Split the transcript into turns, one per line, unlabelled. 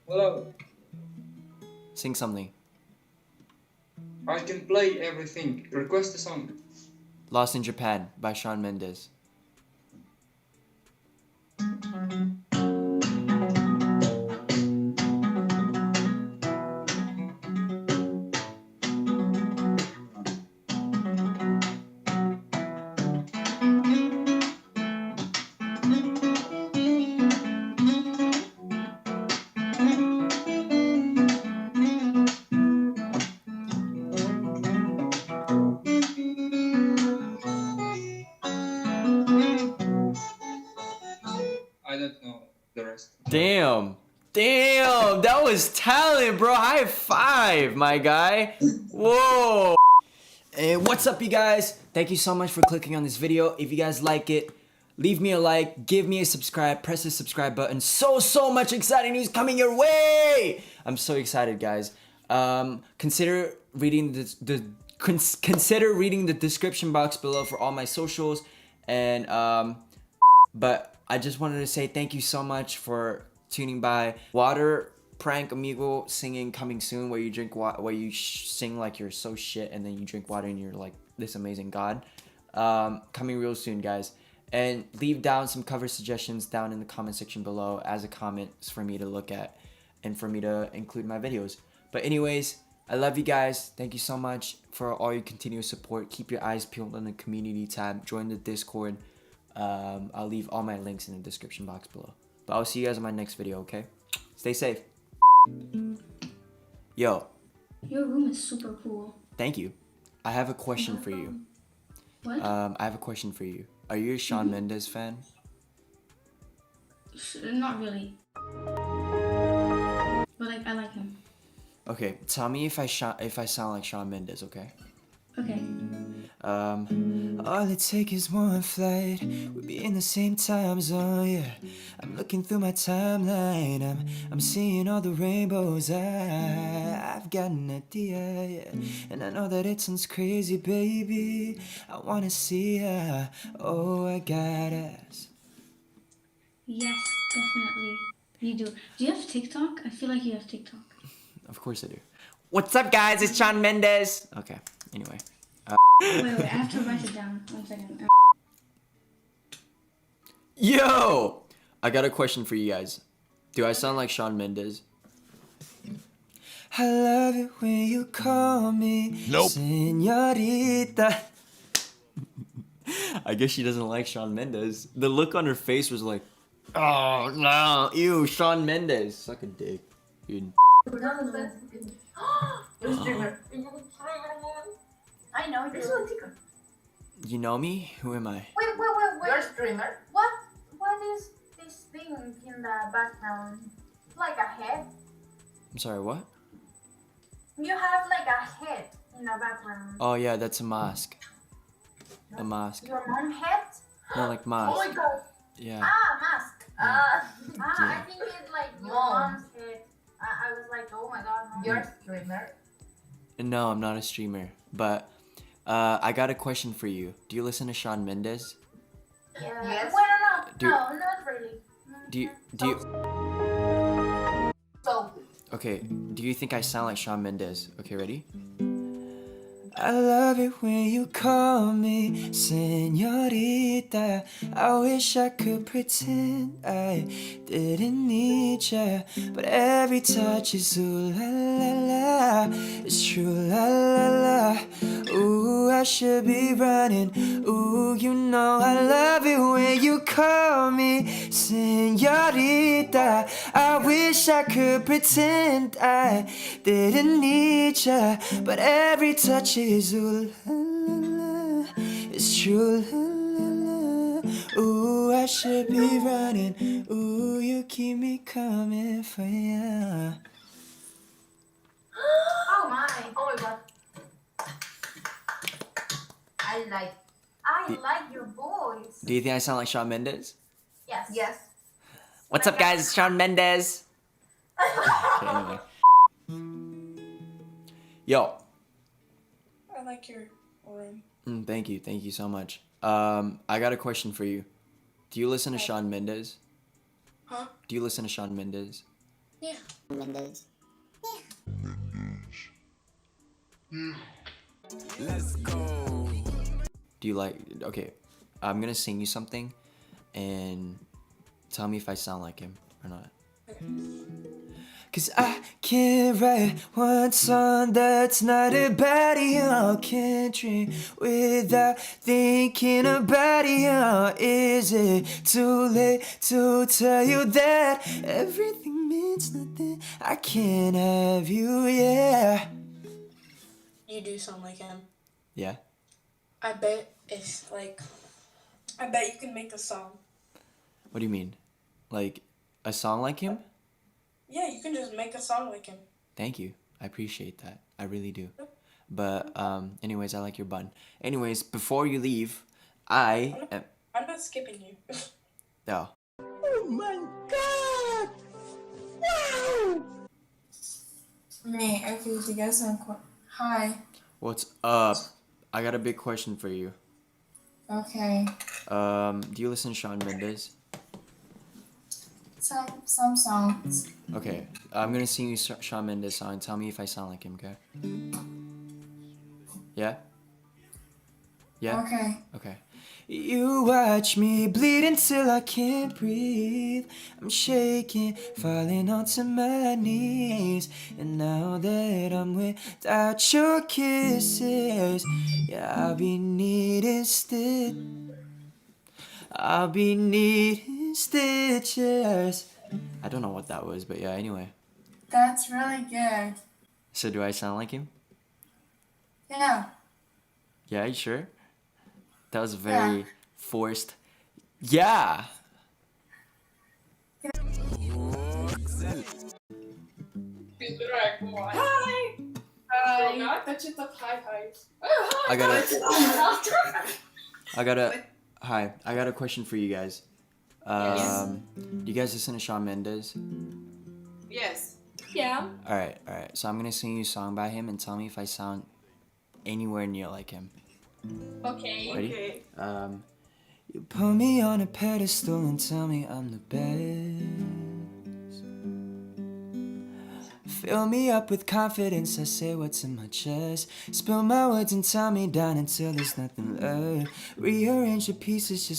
Hello.
Sing something.
I can play everything. Request a song.
Lost in Japan by Shawn Mendes.
I don't know the rest.
Damn. Damn, that was talent, bro. High five, my guy. Whoa. And what's up, you guys? Thank you so much for clicking on this video. If you guys like it, leave me a like, give me a subscribe, press the subscribe button. So much exciting news coming your way. I'm so excited, guys. Consider reading consider reading the description box below for all my socials. And but I just wanted to say thank you so much for tuning by. Water prank omegle singing coming soon, where you drink where you sing like you're so shit and then you drink water and you're like this amazing god. Coming real soon, guys. And leave down some cover suggestions down in the comment section below as a comment for me to look at and for me to include in my videos. But anyways, I love you guys. Thank you so much for all your continuous support. Keep your eyes peeled on the community tab. Join the Discord. I'll leave all my links in the description box below. But I'll see you guys in my next video, okay? Stay safe. Yo.
Your room is super cool.
Thank you. I have a question for you.
What?
I have a question for you. Are you a Shawn Mendes fan?
Not really. But like, I like him.
Okay, tell me if I sound like Shawn Mendes, okay?
Okay.
All it takes is one flight. We'll be in the same time zone, yeah. I'm looking through my timeline. I'm seeing all the rainbows. I've got an idea, yeah. And I know that it sounds crazy, baby. I wanna see ya. Oh, I got us.
Yes, definitely. You do. Do you have TikTok? I feel like you have TikTok.
Of course I do. What's up, guys? It's Shawn Mendes. Okay, anyway.
Wait, I have to write it down. 1 second.
Yo! I got a question for you guys. Do I sound like Shawn Mendes? I love it when you call me Señorita. I guess she doesn't like Shawn Mendes. The look on her face was like, oh no, ew, Shawn Mendes. Suck a dick, dude.
I know you.
You know me? Who am I?
Wait. You're a streamer? What is this thing in the background? Like a head?
I'm sorry, what?
You have like a head in the background.
Oh yeah, that's a mask. A mask.
Your mom head?
No, like mask.
Oh my god.
Yeah.
Mask.
Yeah.
I think it's like your mom's head. I was like, oh my god, mom. You're a streamer?
No, I'm not a streamer, but I got a question for you. Do you listen to Shawn Mendes?
Yeah. Yes. Well, no, not really.
Do you?
So.
Okay. Do you think I sound like Shawn Mendes? Okay, ready? I love it when you call me Señorita. I wish I could pretend I didn't need ya, but every touch is ooh la la la. It's true la la la. Ooh, I should be running. Ooh, you know I love it when you call me Señorita. I wish I could pretend I didn't need ya, but every touch is ooh la la la. It's true la la la. Ooh, I should be running. Ooh, you keep me coming for ya.
Oh my god. I like your voice.
Do you think I sound like Shawn Mendes?
Yes.
What's up, guys? It's Shawn Mendes. Okay, anyway. Yo.
I like your room.
Thank you so much. I got a question for you. Do you listen to Shawn Mendes?
Huh? Huh?
Do you listen to Shawn Mendes?
Yeah.
Mendes.
Do you like? Okay, I'm gonna sing you something, and tell me if I sound like him or not. Cause I can't write one song that's not about you. Can't dream without thinking about you. Is it too late to tell you that everything means nothing? I can't have you, yeah.
You do sound like him.
Yeah?
I bet it's like. I bet you can make a song.
What do you mean? Like, a song like him?
Yeah, you can just make a song like him.
Thank you. I appreciate that. I really do. But, anyways, I like your bun. Anyways, before you leave, I am...
I'm not skipping you.
Oh.
Me, okay, you guys sound hi.
What's up? I got a big question for you.
Okay.
Do you listen to Shawn Mendes?
Some songs.
Okay, I'm gonna sing you Shawn Mendes song. Tell me if I sound like him, okay? Yeah? Yeah?
Okay.
Okay. You watch me bleed until I can't breathe. I'm shaking, falling onto my knees. And now that I'm without your kisses, yeah, I'll be needing stitches. I don't know what that was, but yeah, anyway.
That's really good.
So do I sound like him?
Yeah.
Yeah, you sure? That was very forced. Yeah!
Hi! Hi! That's just a hi.
I got a question for you guys. Do you guys listen to Shawn Mendes?
Yes. Yeah.
Alright. So I'm gonna sing you a song by him and tell me if I sound anywhere near like him.
Okay.
Ready?
Okay.
You put me on a pedestal and tell me I'm the best. Fill me up with confidence, I say what's in my chest. Spill my words and tell me down until there's nothing left. Rearrange the pieces just